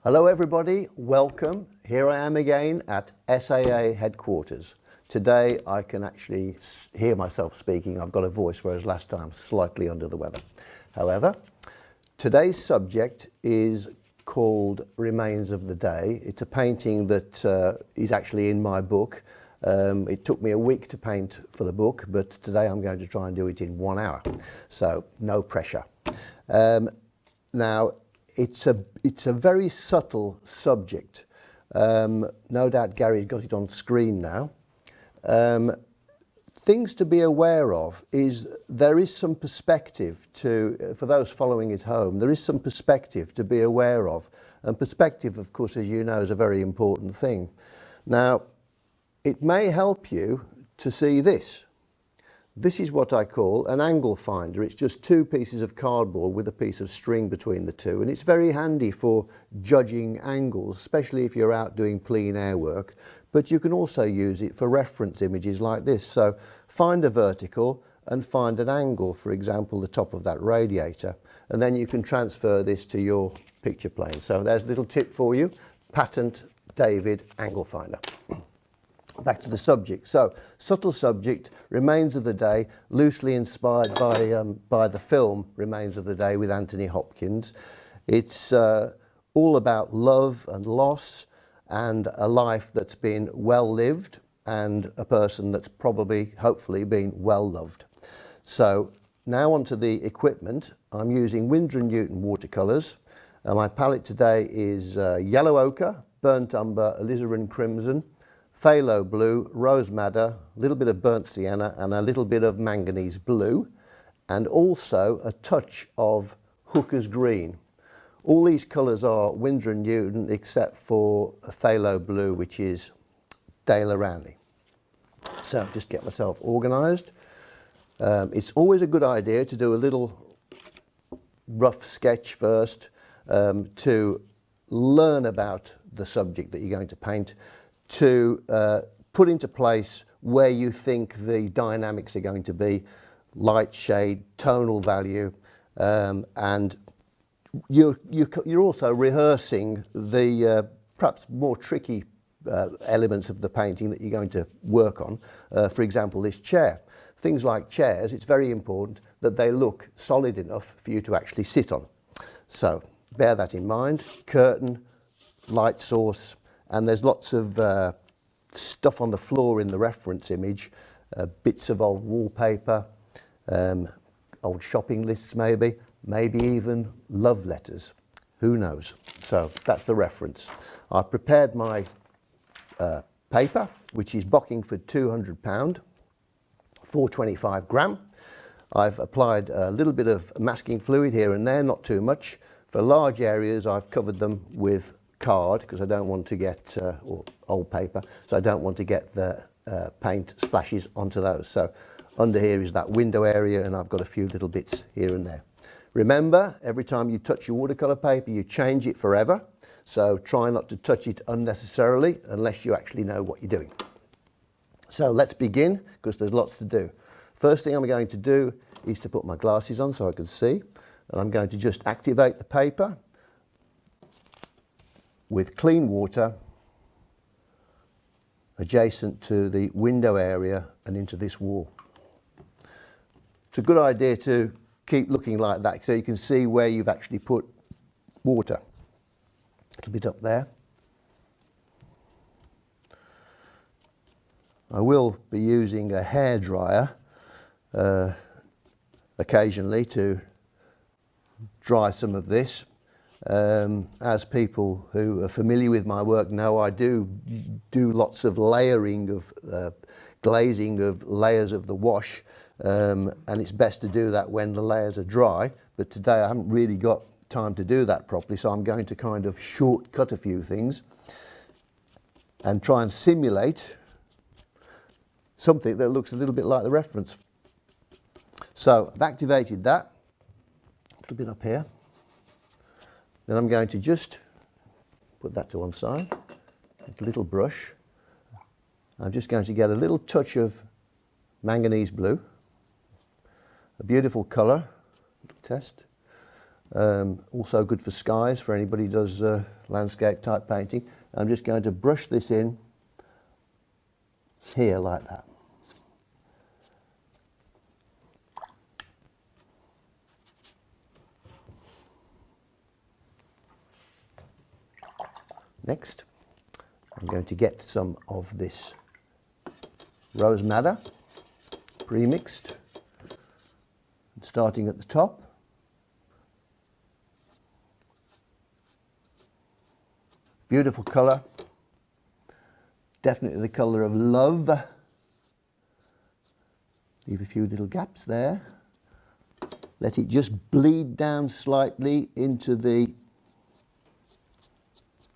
Hello everybody, welcome. Here I am again at SAA headquarters. Today I can actually hear myself speaking. I've got a voice, whereas last time slightly under the weather. However, today's subject is called Remains of the Day. It's a painting that is actually in my book. It took me a week to paint for the book, but today I'm going to try and do it in 1 hour. So no pressure. Now, it's a very subtle subject. No doubt Gary's got it on screen now. Things to be aware of is there is some perspective to, for those following at home, there is some perspective to be aware of. And perspective, of course, as you know, is a very important thing. Now, it may help you to see this. This is what I call an angle finder. It's just two pieces of cardboard with a piece of string between the two, and it's very handy for judging angles, especially if you're out doing plein air work, but you can also use it for reference images like this. So find a vertical and find an angle, for example the top of that radiator, and then you can transfer this to your picture plane. So there's a little tip for you, Patent David Angle Finder. Back to the subject. So, subtle subject, Remains of the Day, loosely inspired by the film Remains of the Day with Anthony Hopkins. It's all about love and loss and a life that's been well lived and a person that's probably, hopefully, been well loved. So, now onto the equipment. I'm using Winsor & Newton watercolours. My palette today is yellow ochre, burnt umber, alizarin crimson, phthalo blue, rose madder, a little bit of burnt sienna and a little bit of manganese blue, and also a touch of Hooker's green. All these colours are Winsor & Newton except for a phthalo blue, which is Dale Ranley. So just get myself organised. It's always a good idea to do a little rough sketch first to learn about the subject that you're going to paint, to put into place where you think the dynamics are going to be, light, shade, tonal value, and you're also rehearsing the perhaps more tricky elements of the painting that you're going to work on. For example, this chair. Things like chairs, it's very important that they look solid enough for you to actually sit on. So bear that in mind. Curtain, light source, and there's lots of stuff on the floor in the reference image, bits of old wallpaper, old shopping lists maybe even love letters, who knows. So that's the reference. I've prepared my paper, which is Bockingford 200 pound, 425 gram. I've applied a little bit of masking fluid here and there, not too much. For large areas I've covered them with card because I don't want to get, or old paper, so I don't want to get the paint splashes onto those. So under here is that window area, and I've got a few little bits here and there. Remember, every time you touch your watercolour paper, you change it forever. So try not to touch it unnecessarily unless you actually know what you're doing. So let's begin, because there's lots to do. First thing I'm going to do is to put my glasses on so I can see, and I'm going to just activate the paper with clean water adjacent to the window area and into this wall. It's a good idea to keep looking like that so you can see where you've actually put water. A little bit up there. I will be using a hairdryer occasionally to dry some of this. As people who are familiar with my work know, I do lots of layering of glazing of layers of the wash, and it's best to do that when the layers are dry, but today I haven't really got time to do that properly, so I'm going to kind of shortcut a few things and try and simulate something that looks a little bit like the reference. So I've activated that, a little bit up here. Then I'm going to just put that to one side, with a little brush. I'm just going to get a little touch of manganese blue, a beautiful colour, test. Also good for skies, for anybody who does landscape type painting. I'm just going to brush this in here like that. Next, I'm going to get some of this rose madder pre-mixed, starting at the top. Beautiful colour, definitely the colour of love. Leave a few little gaps there. Let it just bleed down slightly into the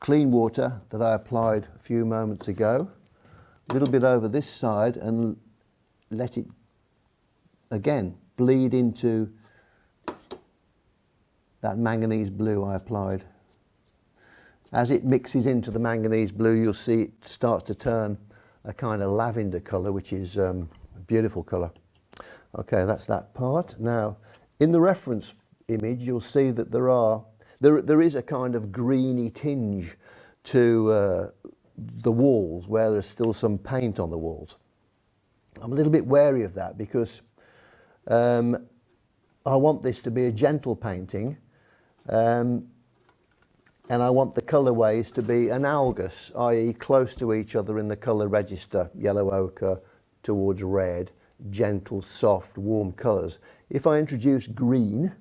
clean water that I applied a few moments ago. A little bit over this side, and let it again bleed into that manganese blue I applied. As it mixes into the manganese blue, you'll see it starts to turn a kind of lavender colour, which is a beautiful colour. Okay, that's that part. Now, in the reference image, you'll see that there is a kind of greeny tinge to the walls where there's still some paint on the walls. I'm a little bit wary of that because I want this to be a gentle painting, and I want the colourways to be analogous, i.e. close to each other in the colour register, yellow ochre towards red, gentle, soft, warm colours. If I introduce green,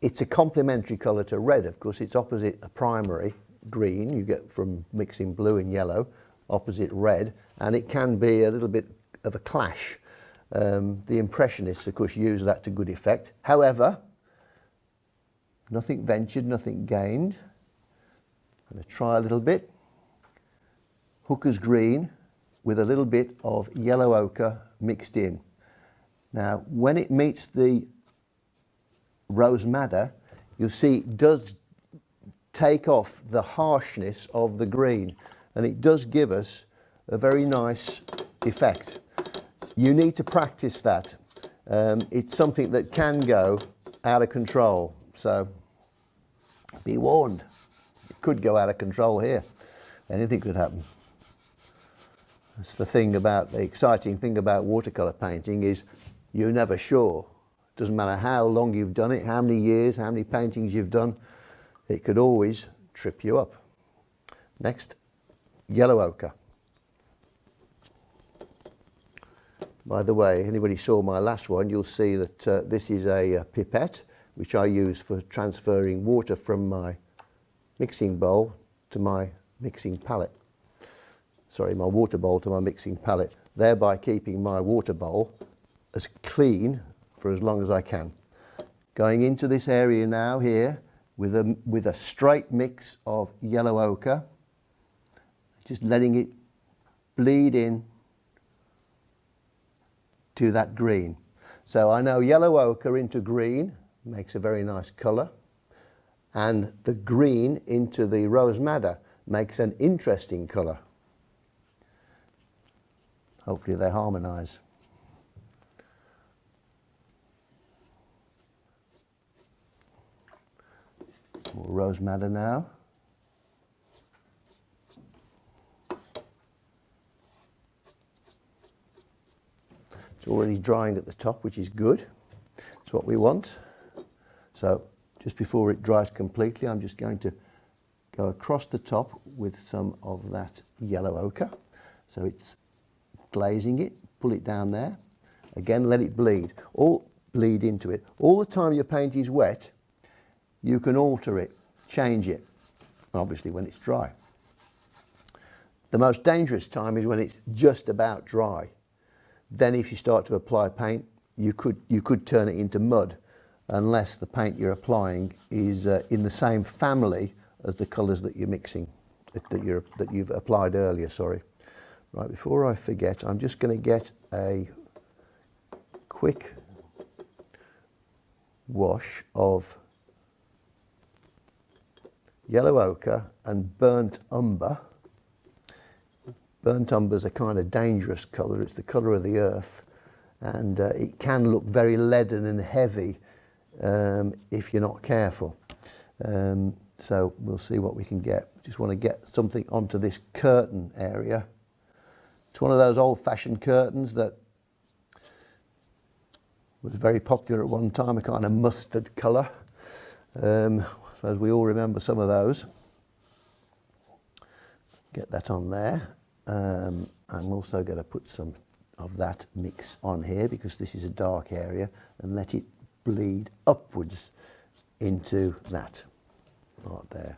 it's a complementary colour to red. Of course, it's opposite a primary green you get from mixing blue and yellow, opposite red, and it can be a little bit of a clash. The Impressionists, of course, use that to good effect. However, nothing ventured, nothing gained. I'm going to try a little bit. Hooker's green with a little bit of yellow ochre mixed in. Now, when it meets the rose madder, you'll see it does take off the harshness of the green, and it does give us a very nice effect. You need to practice that. It's something that can go out of control, so be warned. It could go out of control here. Anything could happen. That's the exciting thing about watercolour painting is you're never sure. Doesn't matter how long you've done it, how many years, how many paintings you've done, it could always trip you up. Next, yellow ochre. By the way, anybody saw my last one, you'll see that this is a pipette, which I use for transferring water from my mixing bowl to my mixing palette. Sorry, my water bowl to my mixing palette, thereby keeping my water bowl as clean for as long as I can. Going into this area now here with a straight mix of yellow ochre, just letting it bleed in to that green. So I know yellow ochre into green makes a very nice colour, and the green into the rose madder makes an interesting colour. Hopefully they harmonise. More rose madder now. It's already drying at the top, which is good. It's what we want. So just before it dries completely, I'm just going to go across the top with some of that yellow ochre. So it's glazing it, pull it down there. Again, let it bleed. Bleed into it. All the time your paint is wet, you can alter it, change it, obviously when it's dry. The most dangerous time is when it's just about dry. Then if you start to apply paint, you could turn it into mud unless the paint you're applying is in the same family as the colours that you're mixing, that you've applied earlier, sorry. Right, before I forget, I'm just going to get a quick wash of yellow ochre and burnt umber. Burnt umber is a kind of dangerous colour. It's the colour of the earth, and it can look very leaden and heavy if you're not careful. So we'll see what we can get. Just want to get something onto this curtain area. It's one of those old-fashioned curtains that was very popular at one time, a kind of mustard colour. I suppose we all remember some of those. Get that on there. I'm also going to put some of that mix on here because this is a dark area, and let it bleed upwards into that part there.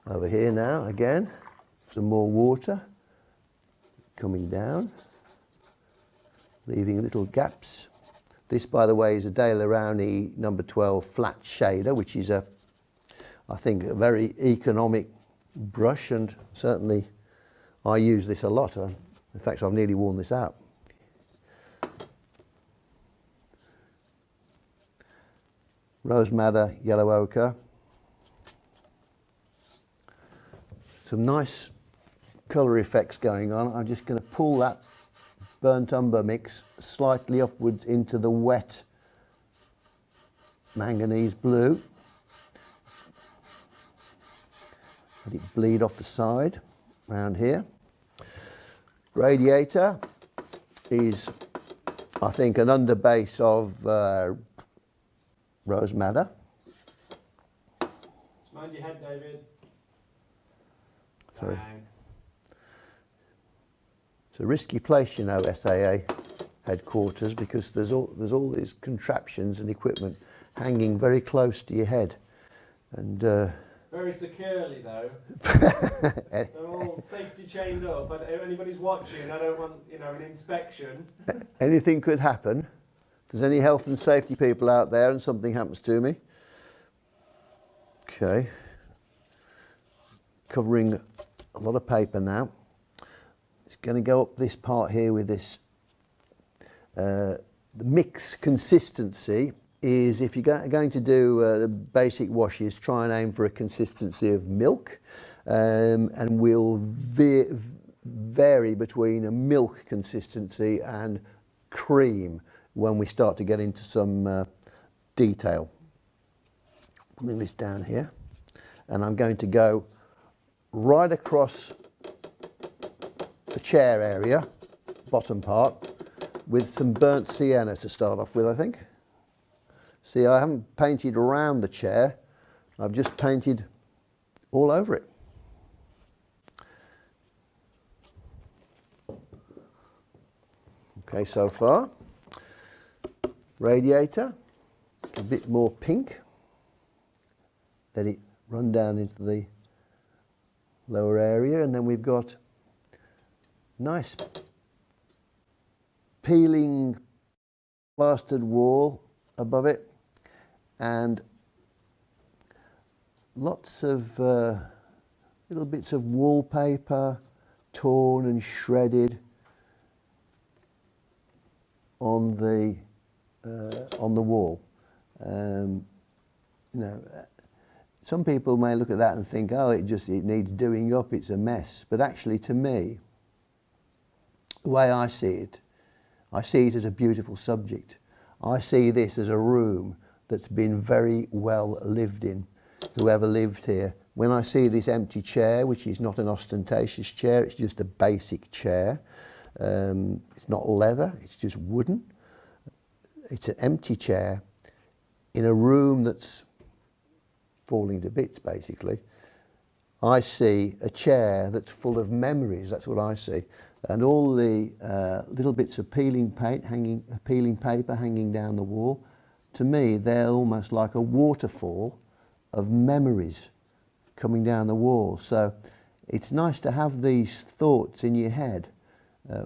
Over here now, again, some more water coming down, leaving little gaps. This, by the way, is a De La Rowney number 12 flat shader, which is I think, a very economic brush, and certainly I use this a lot. In fact, I've nearly worn this out. Rose madder, yellow ochre. Some nice colour effects going on. I'm just going to pull that burnt umber mix slightly upwards into the wet manganese blue. Let it bleed off the side around here. Radiator is, I think, an underbase of rose madder. Mind your head, David. Sorry. Thanks. It's a risky place, you know, SAA headquarters, because there's all these contraptions and equipment hanging very close to your head, and very securely though. They're all safety chained up. But if anybody's watching, I don't want, you know, an inspection. Anything could happen. If there's any health and safety people out there and something happens to me. Okay. Covering a lot of paper now. It's going to go up this part here with this. The mix consistency is, if you're going to do the basic washes, try and aim for a consistency of milk, and we'll vary between a milk consistency and cream when we start to get into some detail. Putting this down here, and I'm going to go right across the chair area, bottom part, with some burnt sienna to start off with, I think. See, I haven't painted around the chair, I've just painted all over it. Okay, so far. Radiator, a bit more pink. Let it run down into the lower area, and then we've got nice peeling plastered wall above it, and lots of little bits of wallpaper torn and shredded on the wall. You know, some people may look at that and think, oh, it needs doing up, it's a mess. But actually, to me, the way I see it as a beautiful subject. I see this as a room that's been very well lived in, whoever lived here. When I see this empty chair, which is not an ostentatious chair, it's just a basic chair. It's not leather, it's just wooden. It's an empty chair in a room that's falling to bits, basically. I see a chair that's full of memories, that's what I see. And all the little bits of peeling paper hanging down the wall, to me, they're almost like a waterfall of memories coming down the wall. So it's nice to have these thoughts in your head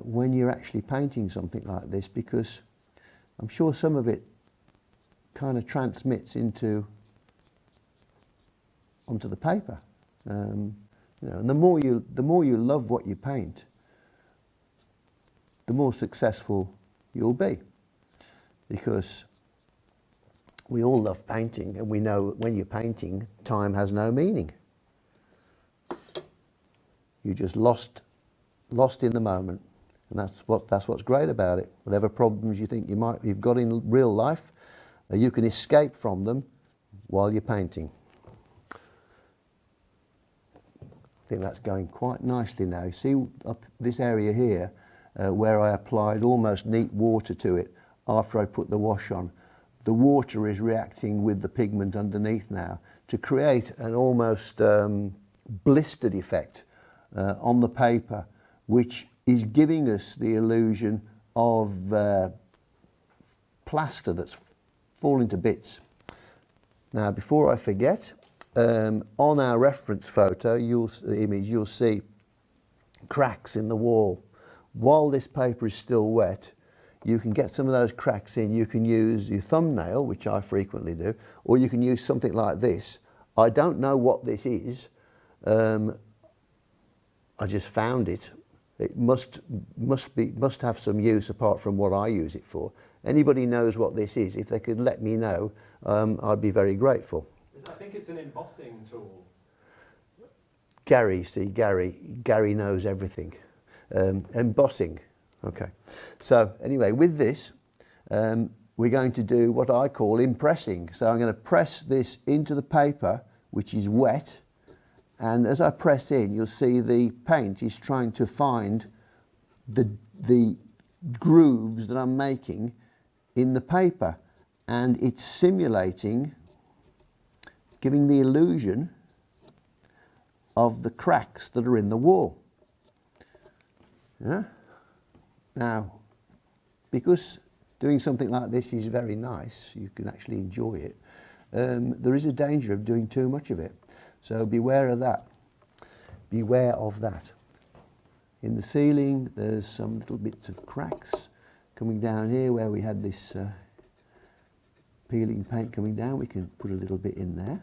when you're actually painting something like this, because I'm sure some of it kind of transmits onto the paper. You know, and the more you love what you paint, the more successful you'll be, because we all love painting, and we know when you're painting, time has no meaning. You're just lost in the moment, And that's what's great about it. Whatever problems you think you've got in real life, you can escape from them while you're painting. I think that's going quite nicely now. You see up this area here where I applied almost neat water to it after I put the wash on. The water is reacting with the pigment underneath now to create an almost blistered effect on the paper, which is giving us the illusion of plaster that's falling to bits. Now, before I forget, on our reference photo, you'll see cracks in the wall. While this paper is still wet, you can get some of those cracks in. You can use your thumbnail, which I frequently do, or you can use something like this. I don't know what this is. I just found it. It must have some use apart from what I use it for. Anybody knows what this is, if they could let me know, I'd be very grateful. I think it's an embossing tool. Gary knows everything. Embossing. Okay. So anyway, with this, we're going to do what I call impressing. So I'm going to press this into the paper, which is wet. And as I press in, you'll see the paint is trying to find the grooves that I'm making in the paper. And it's simulating, giving the illusion of the cracks that are in the wall. Yeah? Now, because doing something like this is very nice, you can actually enjoy it, there is a danger of doing too much of it. So beware of that. Beware of that. In the ceiling, there's some little bits of cracks coming down here where we had this peeling paint coming down. We can put a little bit in there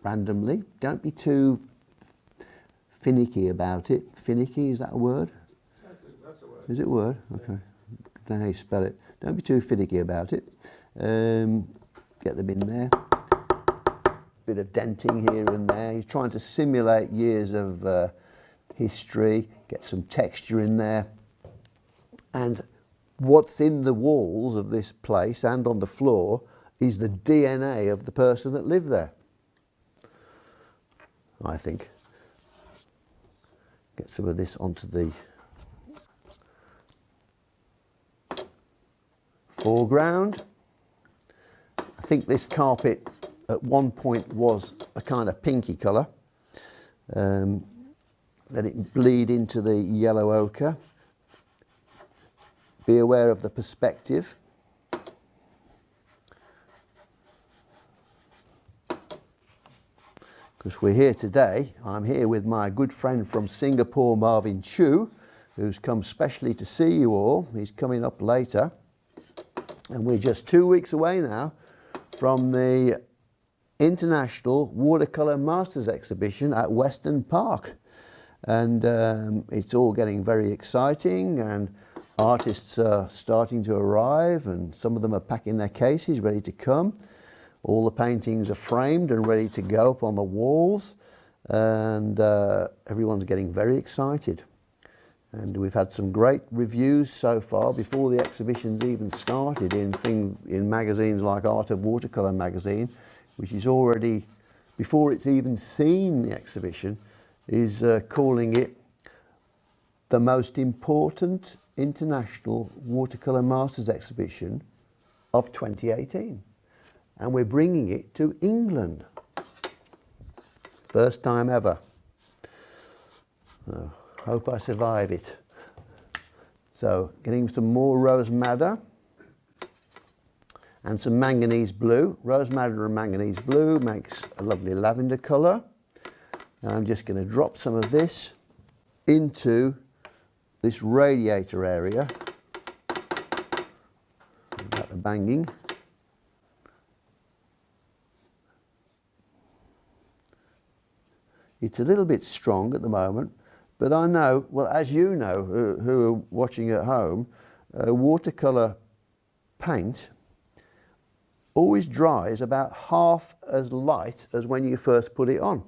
randomly. Don't be too finicky about it. Finicky, is that a word? That's a word. Is it a word? Okay. I don't know how you spell it. Don't be too finicky about it. Get them in there. Bit of denting here and there. He's trying to simulate years of history, get some texture in there. And what's in the walls of this place and on the floor is the DNA of the person that lived there, I think. Get some of this onto the foreground. I think this carpet at one point was a kind of pinky colour. Let it bleed into the yellow ochre. Be aware of the perspective. Because we're here today, I'm here with my good friend from Singapore, Marvin Chu, who's come specially to see you all. He's coming up later. And we're just 2 weeks away now from the International Watercolour Masters Exhibition at Weston Park. And it's all getting very exciting, and artists are starting to arrive, and some of them are packing their cases ready to come. All the paintings are framed and ready to go up on the walls, and everyone's getting very excited. And we've had some great reviews so far before the exhibition's even started in magazines like Art of Watercolour magazine, which is already, before it's even seen the exhibition, is calling it the most important International Watercolour Masters Exhibition of 2018. And we're bringing it to England. First time ever. Hope I survive it. So, getting some more rose madder and some manganese blue. Rose madder and manganese blue makes a lovely lavender colour. Now I'm just going to drop some of this into this radiator area. About the banging. It's a little bit strong at the moment, but I know, well, as you know, who are watching at home, watercolour paint always dries about half as light as when you first put it on.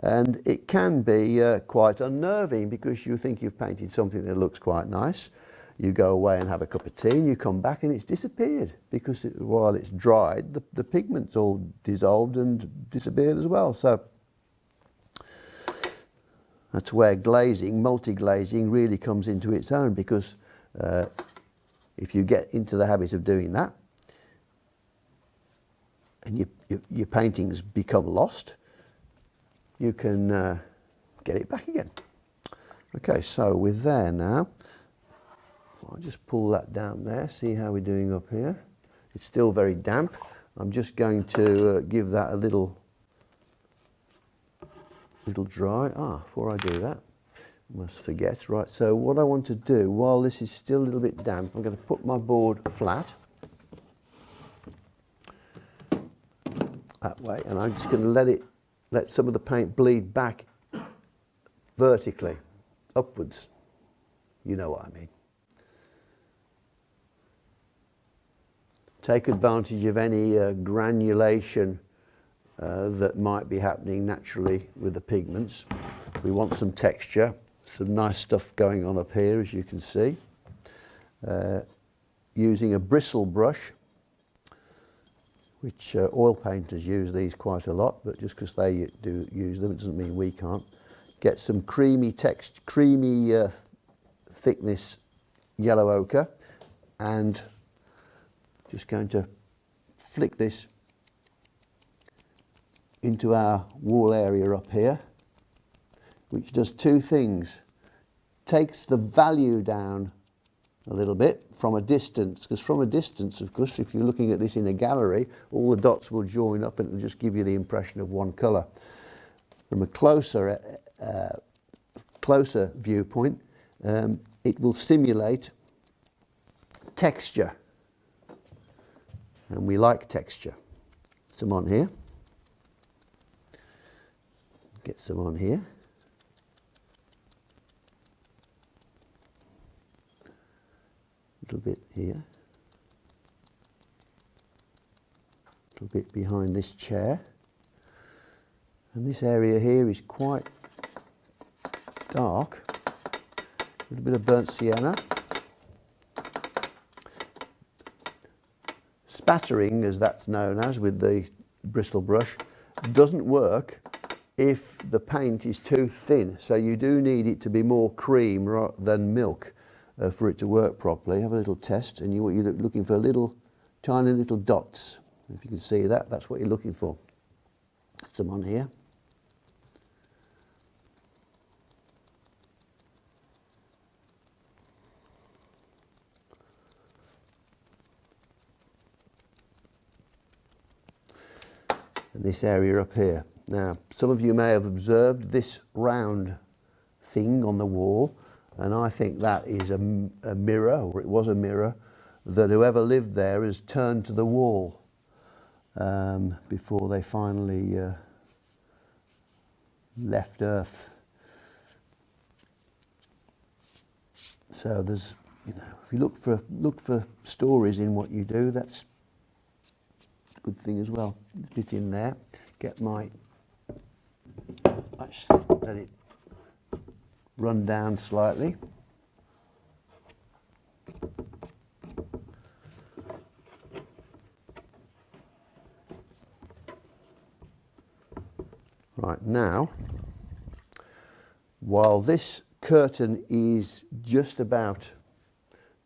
And it can be quite unnerving, because you think you've painted something that looks quite nice. You go away and have a cup of tea and you come back and it's disappeared, because while it's dried, the pigment's all dissolved and disappeared as well. So that's where glazing, multi-glazing, really comes into its own, because if you get into the habit of doing that and your paintings become lost, you can get it back again. Okay, so we're there now. I'll just pull that down there, see how we're doing up here. It's still very damp. I'm just going to give that a little dry. Before I do that, I must forget. Right, so what I want to do, while this is still a little bit damp, I'm going to put my board flat. That way, and I'm just going to let some of the paint bleed back vertically, upwards. You know what I mean. Take advantage of any granulation that might be happening naturally with the pigments. We want some texture, some nice stuff going on up here, as you can see. Using a bristle brush, which oil painters use these quite a lot, but just because they do use them, it doesn't mean we can't. Get some creamy thickness yellow ochre, and just going to flick this into our wall area up here, which does two things. Takes the value down a little bit from a distance, because from a distance, of course, if you're looking at this in a gallery, all the dots will join up and it'll just give you the impression of one colour. From a closer viewpoint, it will simulate texture, and we like texture. Some on here, get some on here. Little bit here, little bit behind this chair, and this area here is quite dark. A little bit of burnt sienna. Spattering, as that's known as with the bristle brush, doesn't work if the paint is too thin, so you do need it to be more cream than milk for it to work properly. Have a little test, and you're looking for tiny little dots. If you can see that, that's what you're looking for. Some on here. And this area up here. Now, some of you may have observed this round thing on the wall, and I think that is a mirror, or it was a mirror, that whoever lived there has turned to the wall before they finally left Earth. So there's, if you look for stories in what you do, that's a good thing as well. A bit in there. Get my, let's let it run down slightly. Right, now, while this curtain is just about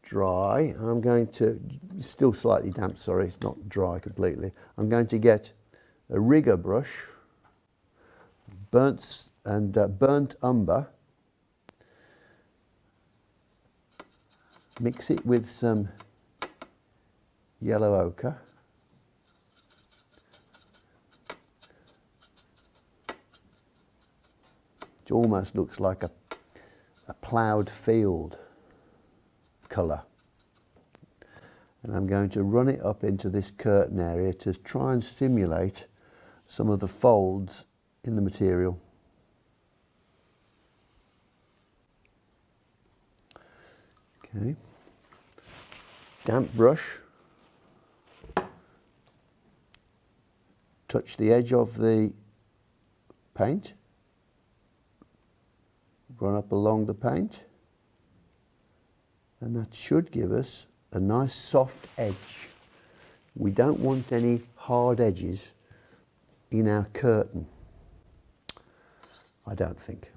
dry, I'm going to, it's still slightly damp, sorry, it's not dry completely. I'm going to get a rigger brush, burnt umber, mix it with some yellow ochre, it almost looks like a ploughed field colour, and I'm going to run it up into this curtain area to try and simulate some of the folds in the material. Okay, damp brush, touch the edge of the paint run up along the paint, and that should give us a nice soft edge. We don't want any hard edges in our curtain, I don't think.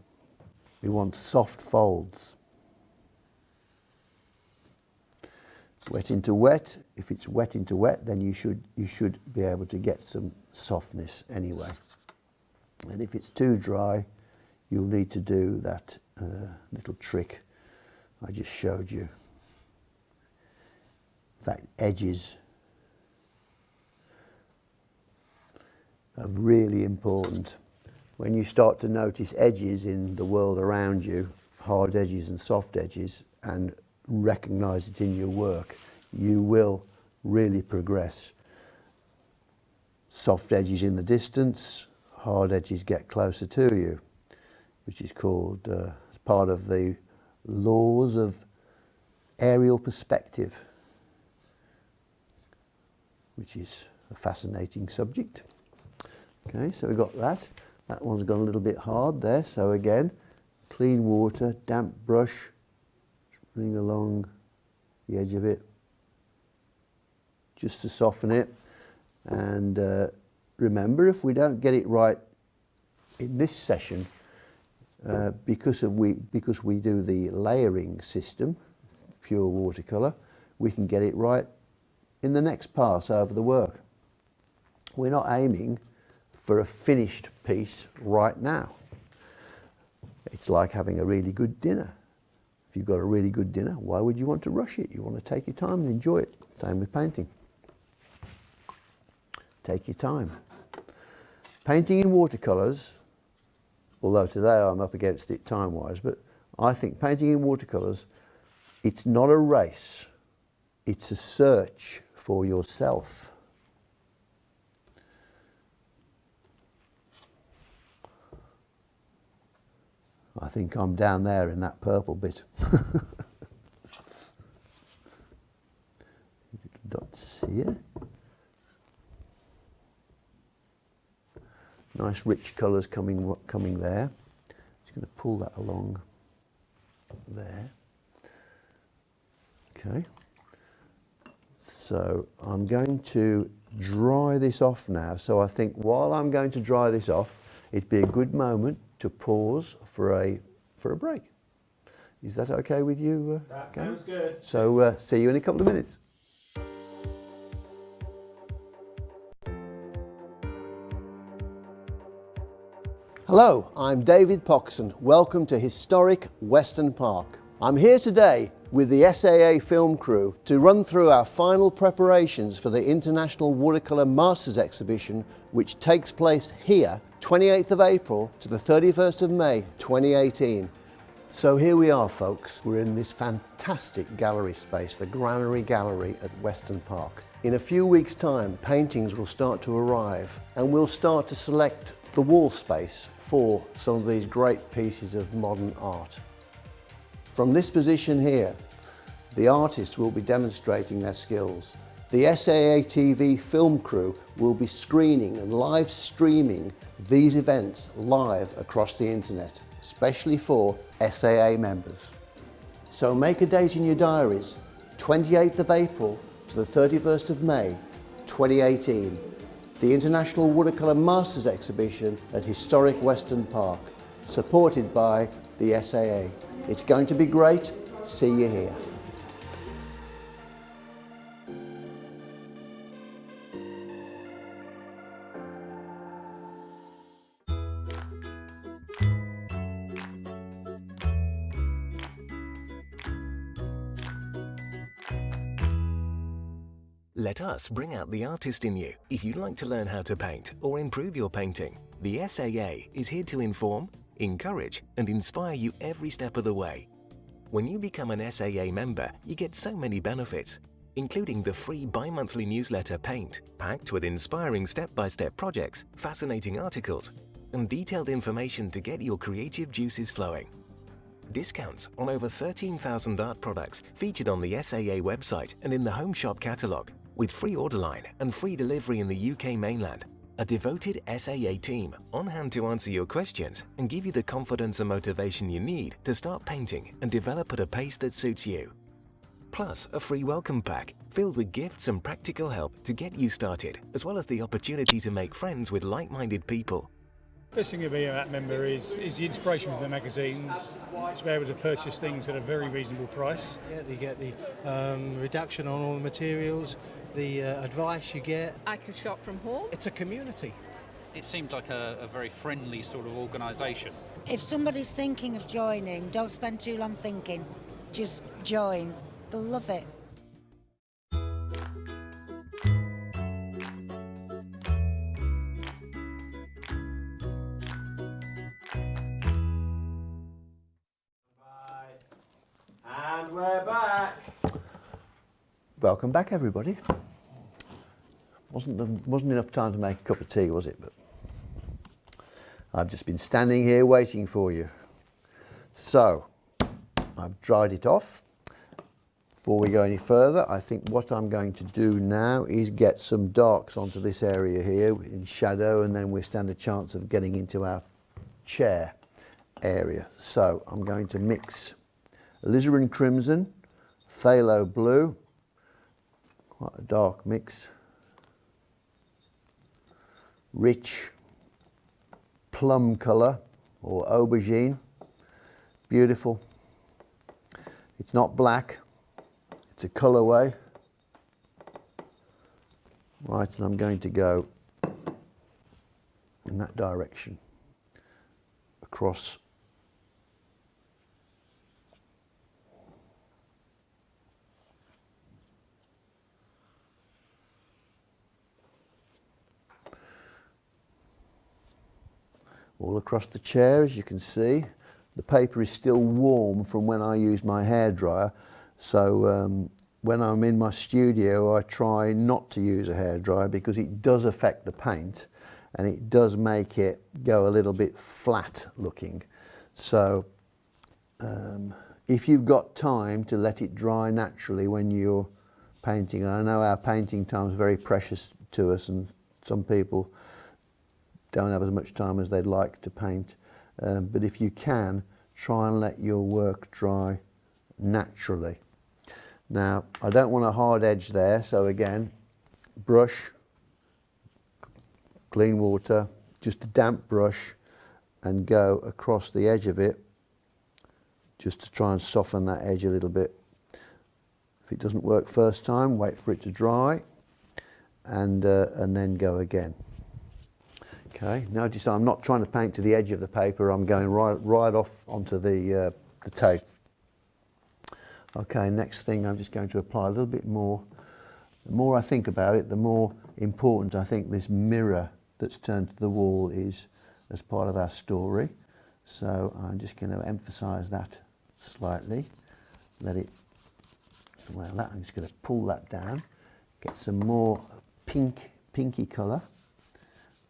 We want soft folds. Wet into wet. If it's wet into wet, then you should be able to get some softness anyway. And if it's too dry, you'll need to do that little trick I just showed you. In fact, edges are really important. When you start to notice edges in the world around you, hard edges and soft edges, and recognize it in your work, you will really progress. Soft edges in the distance, hard edges get closer to you, which is called, as part of the laws of aerial perspective, which is a fascinating subject. Okay, so we've got that. That one's gone a little bit hard there, so again, clean water, damp brush, running along the edge of it, just to soften it. And remember, if we don't get it right in this session, because we do the layering system, pure watercolour, we can get it right in the next pass over the work. We're not aiming for a finished piece right now. It's like having a really good dinner. If you've got a really good dinner, why would you want to rush it? You want to take your time and enjoy it. Same with painting. Take your time. Painting in watercolours, although today I'm up against it time-wise, but I think painting in watercolours, it's not a race, it's a search for yourself. I think I'm down there in that purple bit. Dots here. Nice rich colours coming there. Just going to pull that along there. Okay. So I'm going to dry this off now. So I think while I'm going to dry this off, it'd be a good moment to pause for a break. Is that okay with you? That sounds good. So see you in a couple of minutes. Hello, I'm David Poxon. Welcome to historic Weston Park. I'm here today with the SAA film crew to run through our final preparations for the International Watercolour Masters exhibition, which takes place here 28th of April to the 31st of May 2018. So here we are, folks. We're in this fantastic gallery space, the Granary Gallery at Weston Park. In a few weeks' time, paintings will start to arrive and we'll start to select the wall space for some of these great pieces of modern art. From this position here, the artists will be demonstrating their skills. The SAA TV film crew will be screening and live streaming these events live across the internet, especially for SAA members. So make a date in your diaries, 28th of April to the 31st of May 2018, the International Watercolour Masters exhibition at historic Weston Park, supported by the SAA. It's going to be great. See you here. Let us bring out the artist in you. If you'd like to learn how to paint or improve your painting, the SAA is here to inform, encourage and inspire you every step of the way. When you become an SAA member, you get so many benefits, including the free bi-monthly newsletter Paint, packed with inspiring step-by-step projects, fascinating articles, and detailed information to get your creative juices flowing. Discounts on over 13,000 art products featured on the SAA website and in the Home Shop catalogue, with free order line and free delivery in the UK mainland, a devoted SAA team on hand to answer your questions and give you the confidence and motivation you need to start painting and develop at a pace that suits you. Plus, a free welcome pack filled with gifts and practical help to get you started, as well as the opportunity to make friends with like-minded people. Best thing of being a member is the inspiration from the magazines, to be able to purchase things at a very reasonable price. Yeah, you get the reduction on all the materials, the advice you get. I can shop from home. It's a community. It seemed like a very friendly sort of organisation. If somebody's thinking of joining, don't spend too long thinking. Just join. They'll love it. And we're back. Welcome back, everybody. Wasn't enough time to make a cup of tea, was it? But I've just been standing here waiting for you. So I've dried it off. Before we go any further, I think what I'm going to do now is get some darks onto this area here in shadow, and then we stand a chance of getting into our chair area. So I'm going to mix alizarin crimson, phthalo blue, quite a dark mix, rich plum colour or aubergine, beautiful. It's not black, it's a colourway. Right, and I'm going to go in that direction across all across the chair. As you can see, the paper is still warm from when I used my hairdryer, so when I'm in my studio I try not to use a hairdryer because it does affect the paint and it does make it go a little bit flat looking. So if you've got time to let it dry naturally when you're painting, and I know our painting time is very precious to us and some people don't have as much time as they'd like to paint, but if you can, try and let your work dry naturally. Now, I don't want a hard edge there, so again, brush, clean water, just a damp brush, and go across the edge of it, just to try and soften that edge a little bit. If it doesn't work first time, wait for it to dry, and then go again. Okay, notice I'm not trying to paint to the edge of the paper, I'm going right off onto the tape. Okay, next thing I'm just going to apply a little bit more. The more I think about it, the more important I think this mirror that's turned to the wall is as part of our story. So I'm just going to emphasise that slightly. Let it, well, that, I'm just going to pull that down, get some more pinky colour.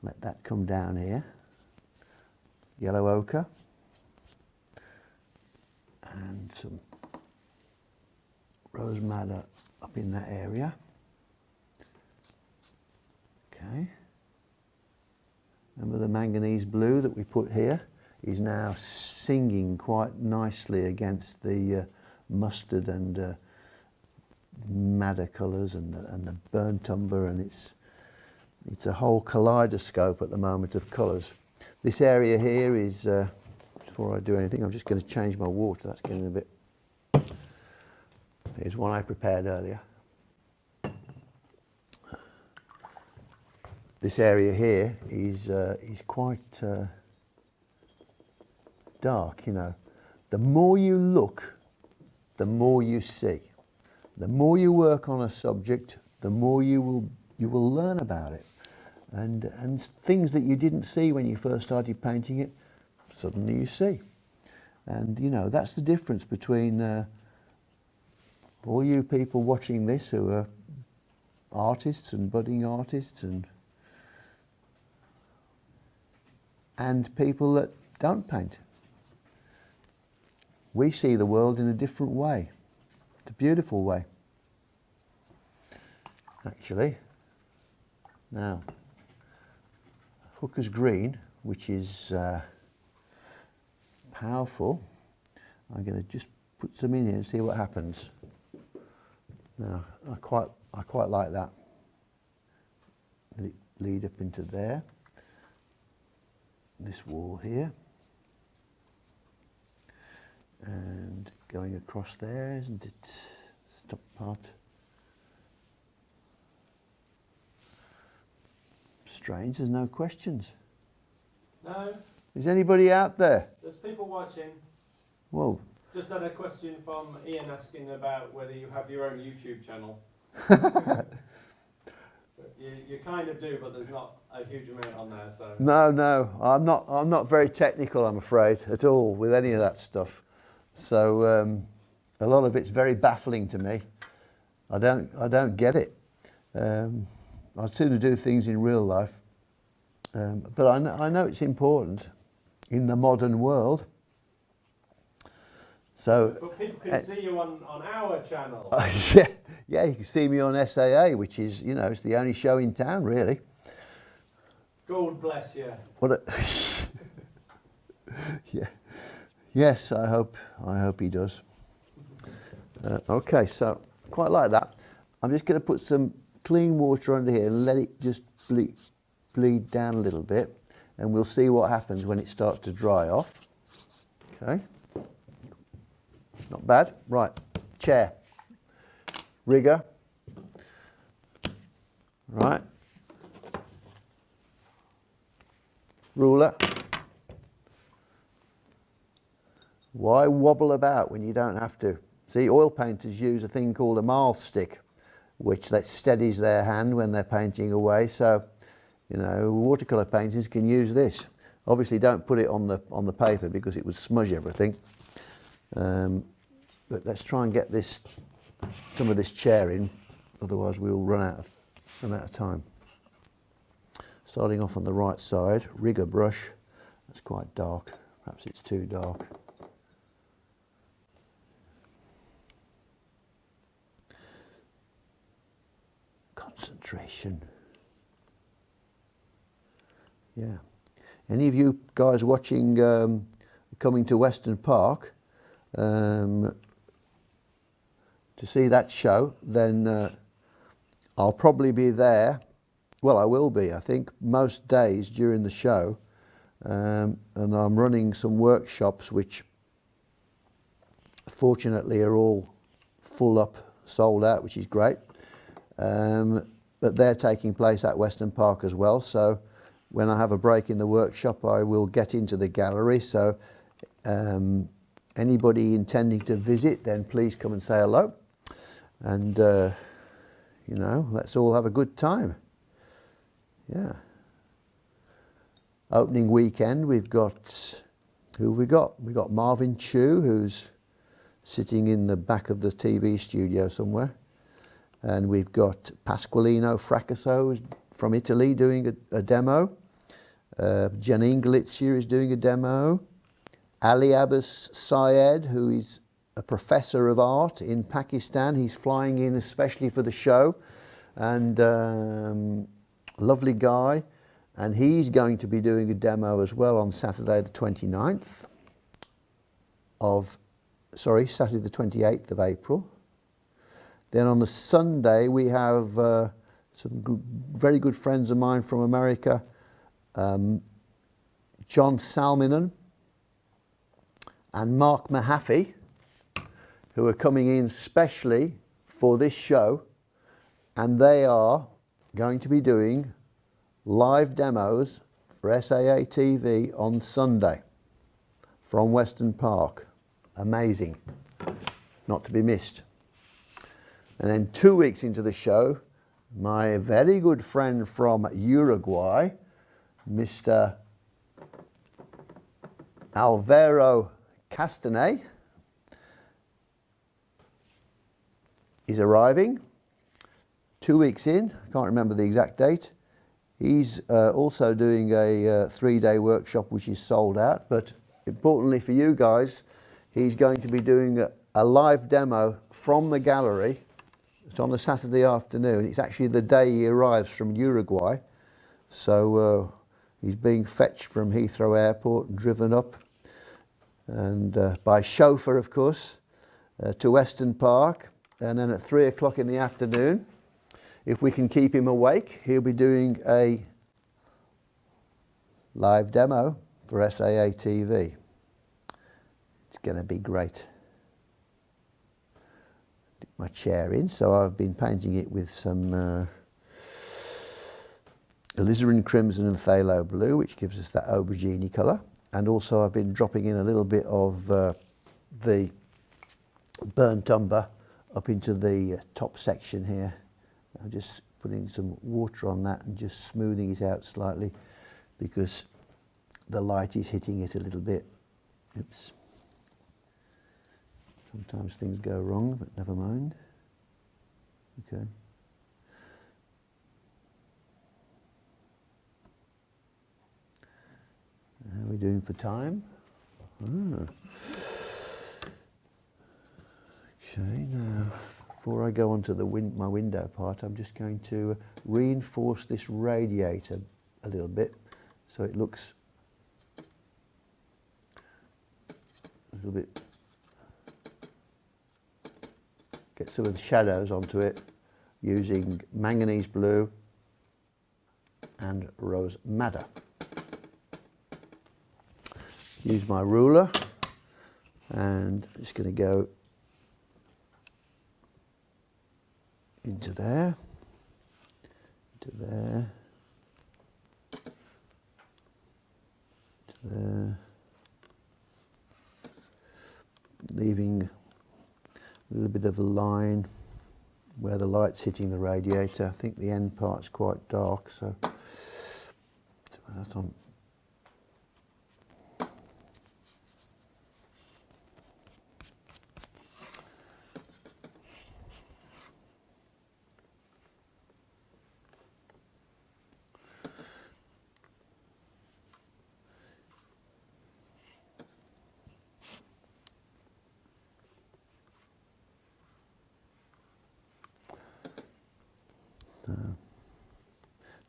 Let that come down here. Yellow ochre. And some rose madder up in that area. Okay. Remember the manganese blue that we put here is now singing quite nicely against the mustard and madder colours and the burnt umber, and it's a whole kaleidoscope at the moment of colours. This area here is, before I do anything, I'm just going to change my water. That's getting a bit... Here's one I prepared earlier. This area here is quite dark, you know. The more you look, the more you see. The more you work on a subject, the more you will learn about it. And things that you didn't see when you first started painting it, suddenly you see. And you know, that's the difference between all you people watching this who are artists and budding artists and people that don't paint. We see the world in a different way. It's a beautiful way, actually. Now, Hooker's Green, which is powerful. I'm going to just put some in here and see what happens. Now, I quite like that. Let it lead up into there. This wall here. And going across there, isn't it? Top part. Strange, there's no questions. No, Is anybody out there? there's people watching. Whoa. Just had a question from Ian asking about whether you have your own YouTube channel. You kind of do, but there's not a huge amount on there. So No, I'm not very technical, I'm afraid, at all with any of that stuff. So a lot of it's very baffling to me. I don't get it. I'd sooner do things in real life, but I know it's important in the modern world. So, but people can see you on our channel. yeah, you can see me on SAA, which is, you know, it's the only show in town, really. God bless you. What a yeah, yes, I hope he does. Okay, so quite like that. I'm just going to put some clean water under here and let it just bleed down a little bit, and we'll see what happens when it starts to dry off. Okay, not bad. Right, chair, rigger, right, ruler. Why wobble about when you don't have to? See, oil painters use a thing called a marl stick, which that steadies their hand when they're painting away. So, you know, watercolour painters can use this. Obviously, don't put it on the paper because it would smudge everything. But let's try and get some of this chair in, otherwise we'll run out of time. Starting off on the right side, rigger brush. That's quite dark. Perhaps it's too dark. Concentration. Yeah. Any of you guys watching coming to Weston Park to see that show, then I'll probably be there. Well, I will be, I think, most days during the show. And I'm running some workshops which fortunately are all full up, sold out, which is great. But they're taking place at Weston Park as well. So when I have a break in the workshop, I will get into the gallery. So anybody intending to visit, then please come and say hello. And, you know, let's all have a good time. Yeah. Opening weekend, we've got, who have we got? We've got Marvin Chu, who's sitting in the back of the TV studio somewhere. And we've got Pasqualino Fracasso from Italy doing a demo. Janine Galizia is doing a demo. Ali Abbas Syed, who is a professor of art in Pakistan. He's flying in especially for the show. And lovely guy. And he's going to be doing a demo as well on Saturday the 28th of April. Then on the Sunday, we have some very good friends of mine from America, John Salminen and Mark Mahaffey, who are coming in specially for this show, and they are going to be doing live demos for SAA TV on Sunday from Weston Park. Amazing, not to be missed. And then 2 weeks into the show, my very good friend from Uruguay, Mr. Alvaro Castanet, is arriving. 2 weeks in, I can't remember the exact date. He's also doing a 3-day workshop which is sold out, but importantly for you guys, he's going to be doing a live demo from the gallery. It's on a Saturday afternoon. It's actually the day he arrives from Uruguay. So He's being fetched from Heathrow Airport and driven up, and by chauffeur, of course, to Weston Park. And then at 3 o'clock in the afternoon, if we can keep him awake, he'll be doing a live demo for SAA TV. It's going to be great. Dip my chair in, so I've been painting it with some alizarin crimson and phthalo blue, which gives us that aubergine colour. And also I've been dropping in a little bit of the burnt umber up into the top section here. I'm just putting some water on that and just smoothing it out slightly because the light is hitting it a little bit. Oops. Sometimes things go wrong, but never mind. Okay. How are we doing for time? Ah. Okay, now before I go on to my window part, I'm just going to reinforce this radiator a little bit so it looks a little bit, get some of the shadows onto it using manganese blue and rose madder. Use my ruler and I'm just going to go into there, into there, into there, leaving a little bit of a line where the light's hitting the radiator. I think the end part's quite dark, so that's on.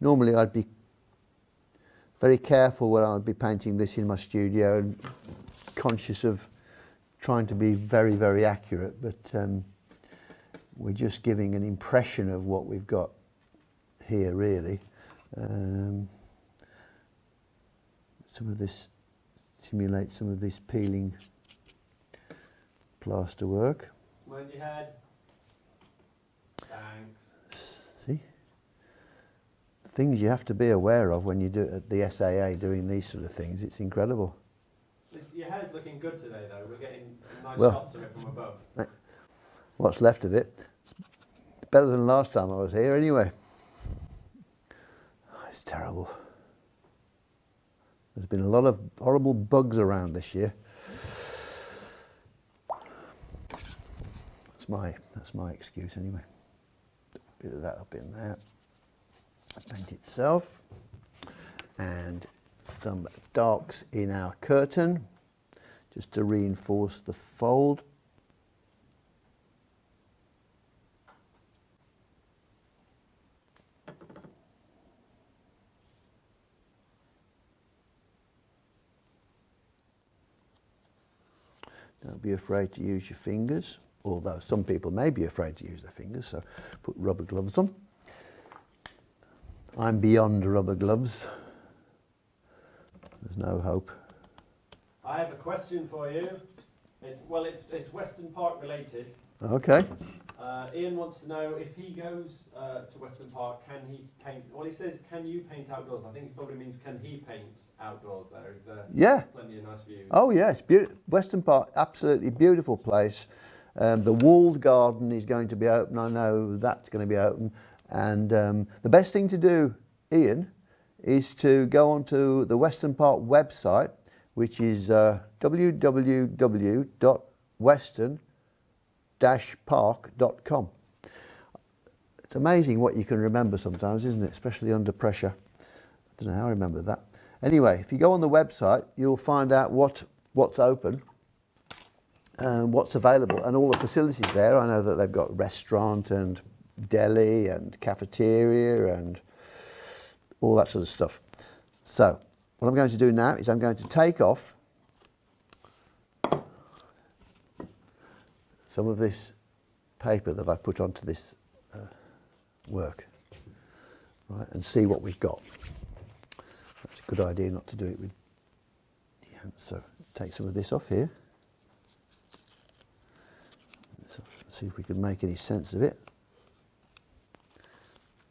Normally I'd be very careful when I'd be painting this in my studio and conscious of trying to be very, very accurate, but we're just giving an impression of what we've got here really. Some of this simulates some of this peeling plaster work. Mind your head. Thanks. See? Things you have to be aware of when you do at the SAA doing these sort of things. It's incredible. Your hair's looking good today, though. We're getting some nice Well, shots of it from above. What's left of it? It's better than last time I was here, anyway. Oh, it's terrible. There's been a lot of horrible bugs around this year. That's my excuse, anyway. A bit of that up in there. Paint itself, and some darks in our curtain just to reinforce the fold. Don't be afraid to use your fingers, although some people may be afraid to use their fingers, so put rubber gloves on. I'm beyond rubber gloves. There's no hope. I have a question for you. It's Weston Park related. Okay. Ian wants to know if he goes to Weston Park, can he paint? Well, he says, can you paint outdoors? I think it probably means, can he paint outdoors there? Is there plenty of nice views? Oh, yes. Weston Park, absolutely beautiful place. The walled garden is going to be open. I know that's going to be open. And the best thing to do, Ian, is to go onto the Weston Park website, which is www.weston-park.com. It's amazing what you can remember sometimes, isn't it? Especially under pressure. I don't know how I remember that. Anyway, if you go on the website, you'll find out what's open and what's available and all the facilities there. I know that they've got restaurant and deli and cafeteria and all that sort of stuff. So what I'm going to do now is I'm going to take off some of this paper that I put onto this work, right, and see what we've got. That's a good idea not to do it with the hands. So take some of this off here. So see if we can make any sense of it.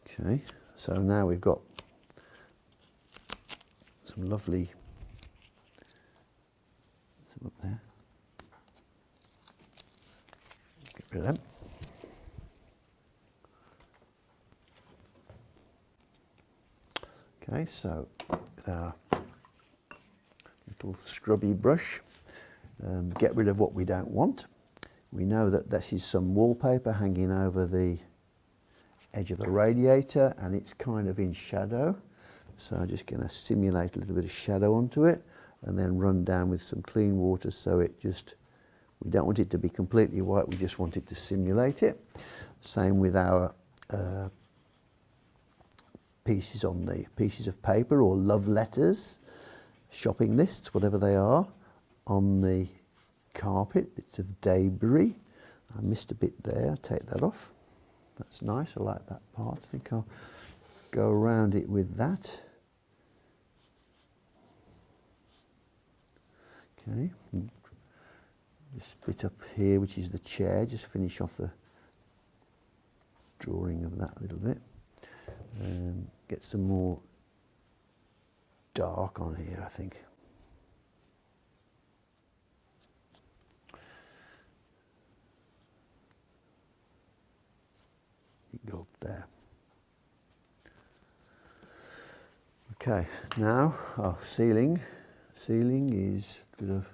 Okay, so now we've got some lovely, some up there. Get rid of them. Okay, so with our little scrubby brush, get rid of what we don't want. We know that this is some wallpaper hanging over the edge of a radiator and it's kind of in shadow. So I'm just going to simulate a little bit of shadow onto it and then run down with some clean water so it just, we don't want it to be completely white, we just want it to simulate it. Same with our pieces on the pieces of paper or love letters, shopping lists, whatever they are, on the carpet, bits of debris. I missed a bit there, I'll take that off. That's nice, I like that part. I think I'll go around it with that. Okay, this bit up here, which is the chair, just finish off the drawing of that a little bit. Get some more dark on here, I think. You go up there. Okay, now our ceiling. Ceiling is a bit of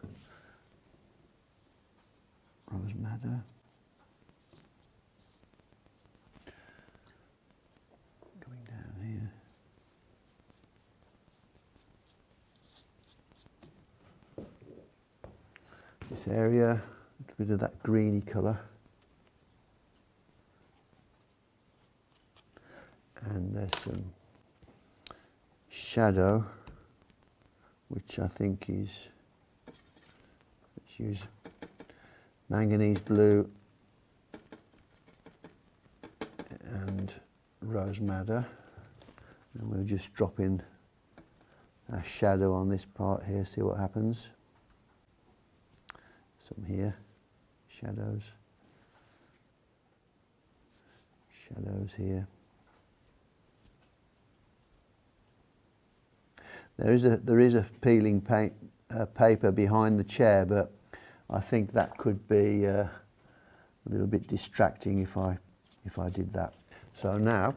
rose madder. Going down here. This area, a little bit of that greeny colour. And there's some shadow, which I think is, let's use manganese blue and rose madder, and we'll just drop in our shadow on this part here, see what happens. Some here, shadows here. There is a peeling paint paper behind the chair, but I think that could be a little bit distracting if I did that. So now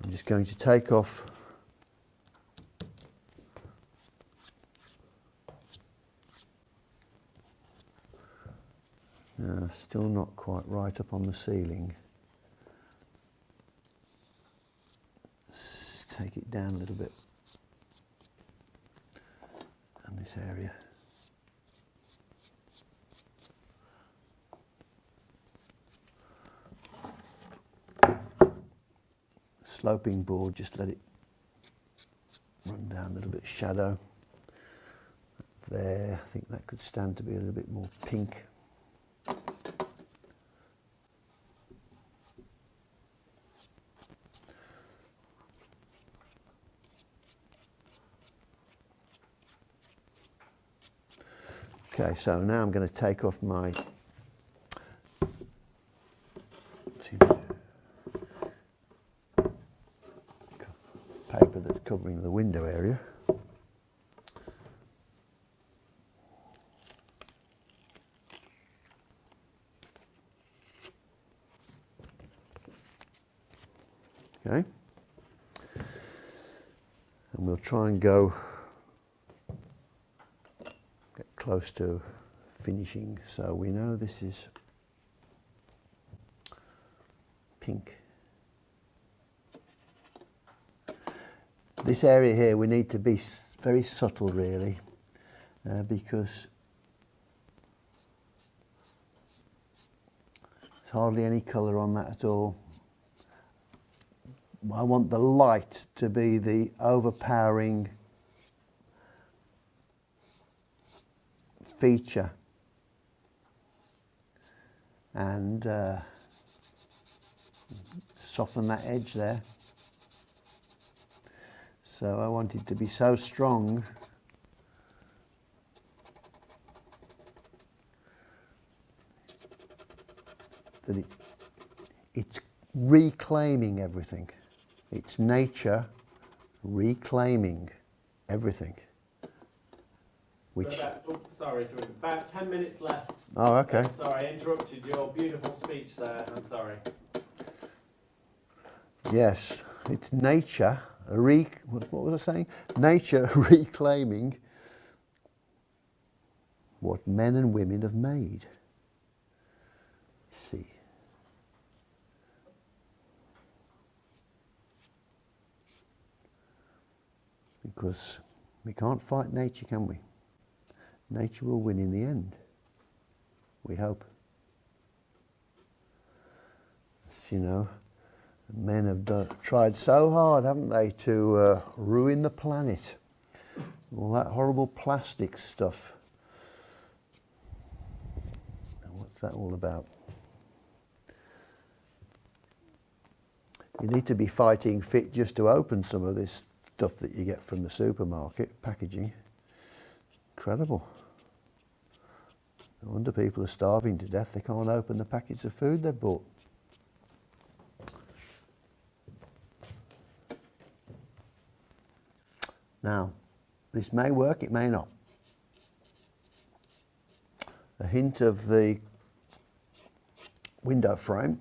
I'm just going to take off still not quite right up on the ceiling. Take it down a little bit, and this area. Sloping board, just let it run down a little bit, shadow. There, I think that could stand to be a little bit more pink. Okay, so now I'm going to take off my paper that's covering the window area. Okay, and we'll try and get close to finishing. So we know this is pink. This area here we need to be very subtle really, because there's hardly any colour on that at all. I want the light to be the overpowering feature, and soften that edge there. So I want it to be so strong that it's reclaiming everything. It's nature reclaiming everything. Which... About 10 minutes left. Oh, okay. Sorry, I interrupted your beautiful speech there. I'm sorry. Yes, it's nature, what was I saying? Nature reclaiming what men and women have made. See. Because we can't fight nature, can we? Nature will win in the end. We hope. As you know, men have tried so hard, haven't they, to ruin the planet. All that horrible plastic stuff. What's that all about? You need to be fighting fit just to open some of this stuff that you get from the supermarket, packaging. Incredible. No wonder people are starving to death. They can't open the packets of food they've bought. Now, this may work, it may not. A hint of the window frame.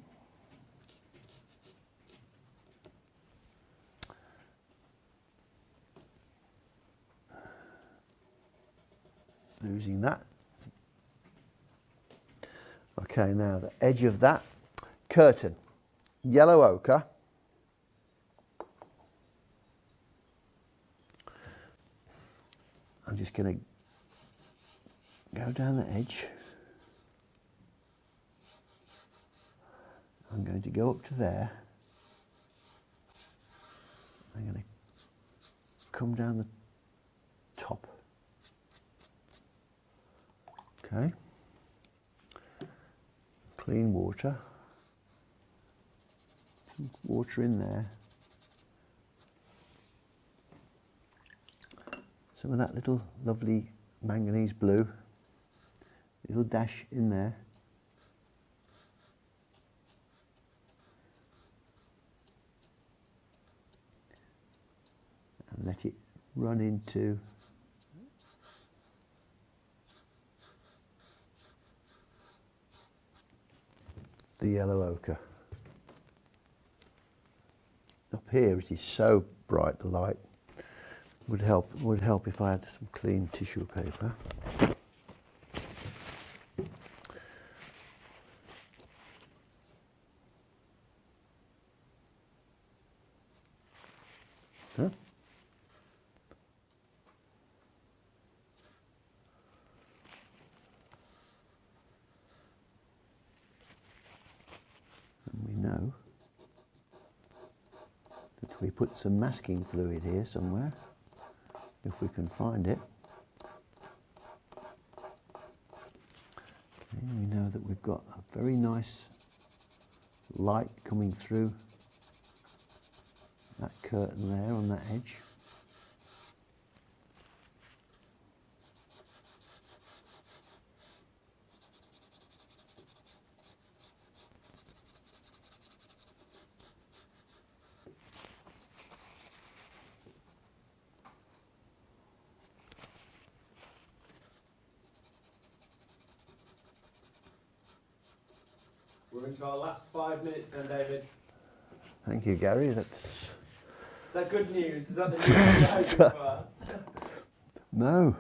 Losing that. Okay, now the edge of that curtain, yellow ochre. I'm just going to go down the edge. I'm going to go up to there. I'm going to come down the top. Okay. Clean water. Some water in there. Some of that little lovely manganese blue. Little dash in there. And let it run into the yellow ochre. Up here it is so bright, the light. Would help if I had some clean tissue paper. Huh? And we know that we put some masking fluid here somewhere, if we can find it. And we know that we've got a very nice light coming through that curtain there on that edge. We're into our last 5 minutes then, David. Thank you, Gary. That's... Is that good news? Is that the news you're hoping for? No.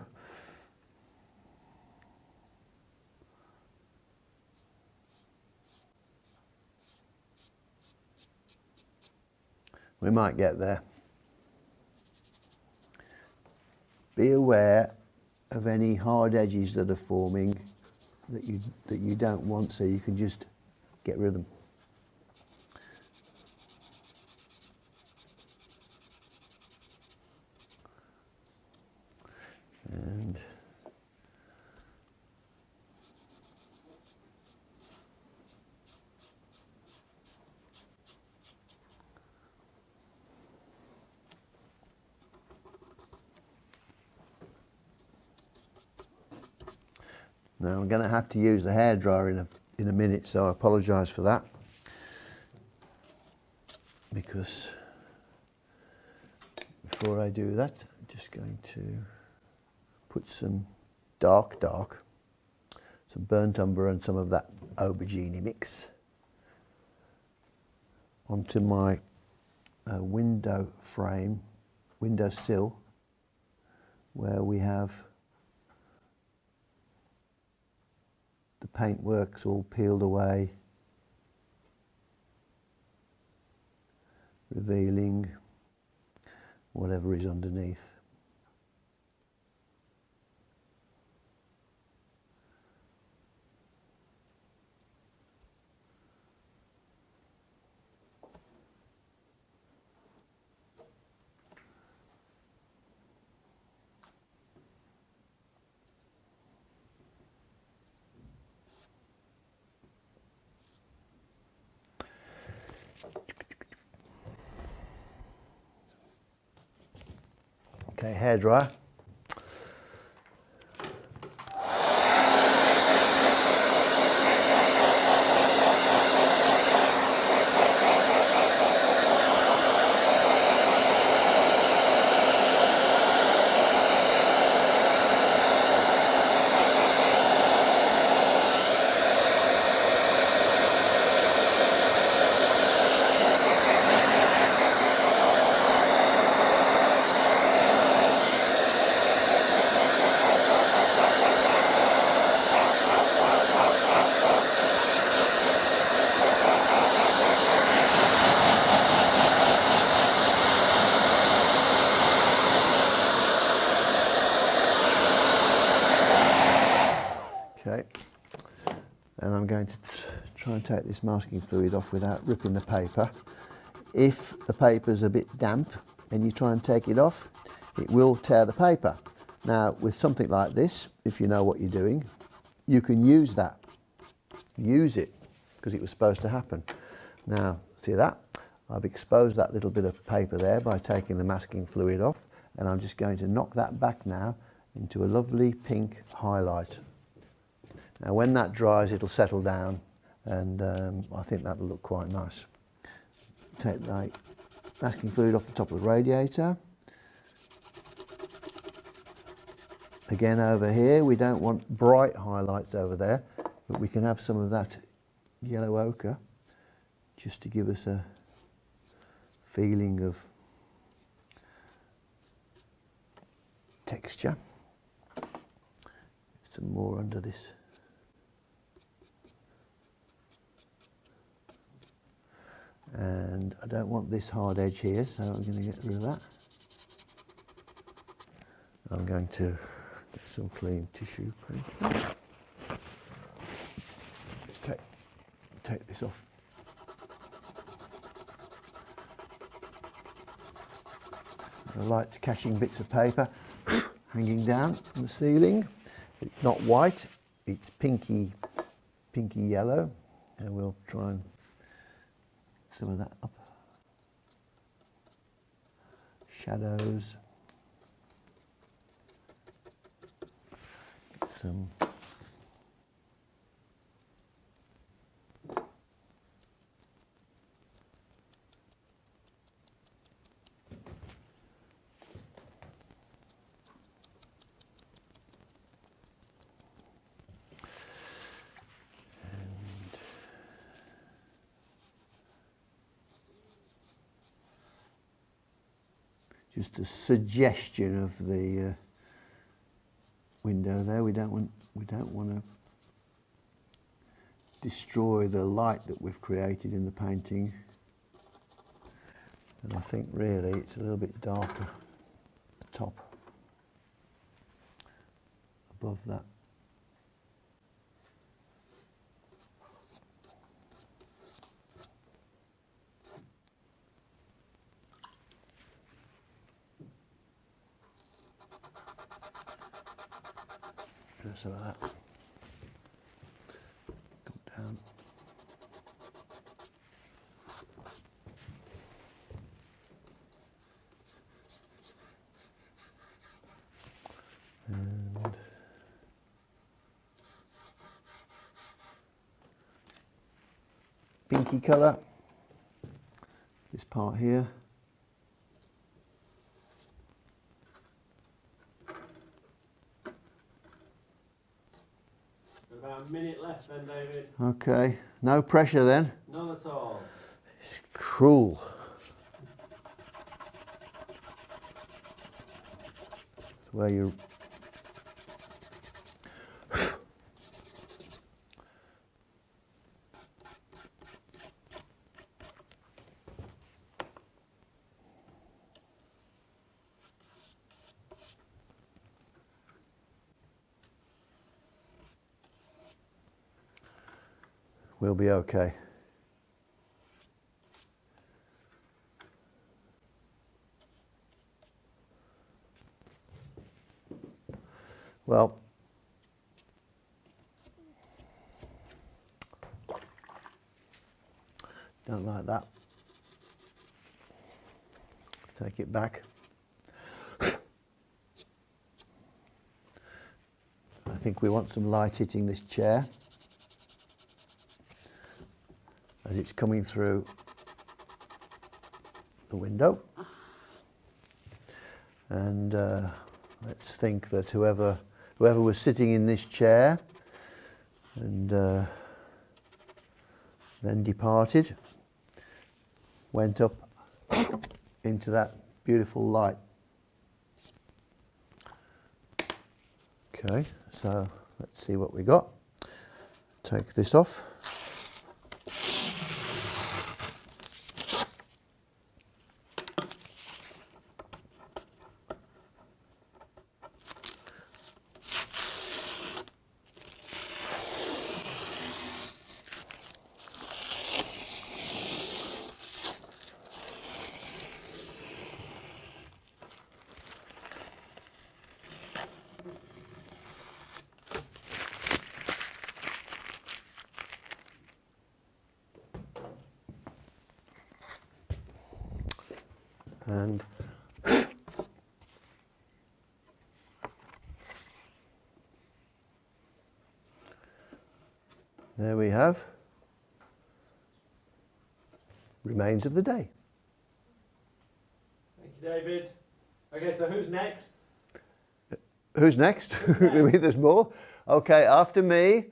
We might get there. Be aware of any hard edges that are forming that you don't want, so you can just get rid of them. And now I'm going to have to use the hairdryer in a minute, so I apologise for that, because before I do that, I'm just going to put some dark, some burnt umber and some of that aubergine mix onto my window frame, window sill, where we have the paintworks all peeled away, revealing whatever is underneath. Okay, hairdryer. Okay, and I'm going to try and take this masking fluid off without ripping the paper. If the paper's a bit damp and you try and take it off, it will tear the paper. Now, with something like this, if you know what you're doing, you can use that. Use it, because it was supposed to happen. Now, see that? I've exposed that little bit of paper there by taking the masking fluid off, and I'm just going to knock that back now into a lovely pink highlight. Now when that dries, it'll settle down, and I think that'll look quite nice. Take the masking fluid off the top of the radiator. Again, over here, we don't want bright highlights over there, but we can have some of that yellow ochre just to give us a feeling of texture. Some more under this. And I don't want this hard edge here, so I'm going to get rid of that. I'm going to get some clean tissue paper. Just take this off. I like catching bits of paper hanging down from the ceiling. It's not white, it's pinky yellow, and we'll try and some of that up. Shadows. Get some just a suggestion of the window there. We don't want to destroy the light that we've created in the painting. And I think really it's a little bit darker at the top, above that. some of that. Come down. And pinky colour, this part here. About a minute left then, David. Okay, no pressure then. None at all. It's cruel. It's where you... We'll be okay. Well, don't like that. Take it back. I think we want some light hitting this chair as it's coming through the window. And let's think that whoever was sitting in this chair and then departed went up into that beautiful light. Okay, so let's see what we got. Take this off. And there we have remains of the day. Thank you, David. Okay, so who's next? Who's next? I mean, there's more. Okay, after me,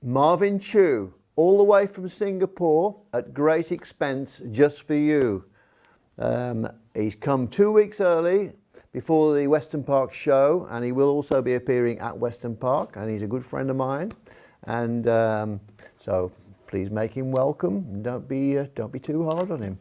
Marvin Chu, all the way from Singapore at great expense just for you. He's come 2 weeks early before the Weston Park show, and he will also be appearing at Weston Park, and he's a good friend of mine. And so please make him welcome. Don't be too hard on him.